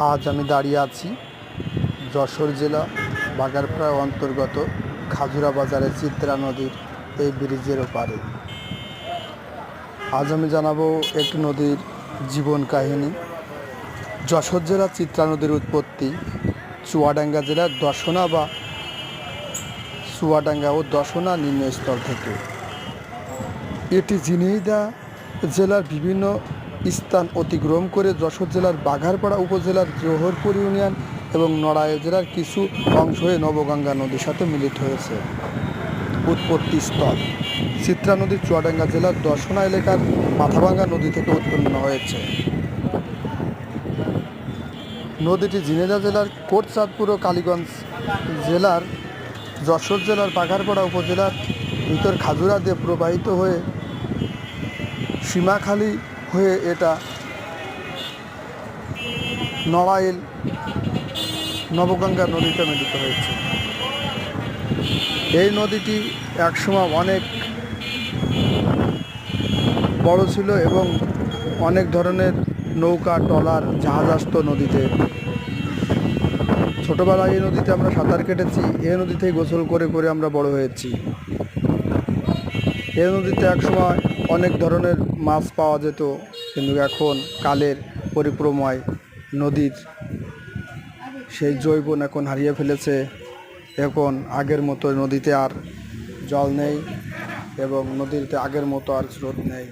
আজ আমি দাঁড়িয়ে আছি যশোর জেলা বাগারপাড়া অন্তর্গত খাজুরা বাজারের চিত্রা নদীর এই ব্রিজের ওপারে। আজ আমি জানাবো একটি নদীর জীবন কাহিনী। যশোর জেলার চিত্রা নদীর উৎপত্তি চুয়াডাঙ্গা জেলার দশনা বা চুয়াডাঙ্গা ও দশনা নিম্নস্থল থেকে। এটি ঝিনাইদহ জেলার বিভিন্ন স্থান অতিক্রম করে যশোর জেলার বাঘারপাড়া উপজেলার জোহরপুর ইউনিয়ন এবং নড়াইল জেলার কিছু অংশ হয়ে নবগঙ্গা নদীর সাথে মিলিত হয়েছে। উৎপত্তি স্থল চিত্রা নদী চুয়াডাঙ্গা জেলার দশনা এলাকার মাথাভাঙ্গা নদী থেকে উৎপন্ন হয়েছে। নদীটি ঝিনাইদহ জেলার কোটচাঁদপুর ও কালীগঞ্জ জেলার যশোর জেলার বাঘারপাড়া উপজেলার ভিতর খাজুরা দিয়ে প্রবাহিত হয়ে সীমাখালী হয়ে এটা নড়াইল নবগঙ্গা নদীতে মিলিত হয়েছে। এই নদীটি একসময় অনেক বড় ছিল এবং অনেক ধরনের নৌকা ট্রলার জাহাজ আসতো নদীতে। ছোটোবেলায় এই নদীতে আমরা সাঁতার কেটেছি, এই নদীতেই গোসল করে করে আমরা বড় হয়েছি। এই নদীতে একসময় অনেক ধরনের মাছ পাওয়া যেত, কিন্তু এখন কালের পরিক্রমায় নদীর সেই যৌবন এখন হারিয়ে ফেলেছে। এখন আগের মতো নদীতে আর জল নেই এবং নদীতে আগের মতো আর স্রোত নেই।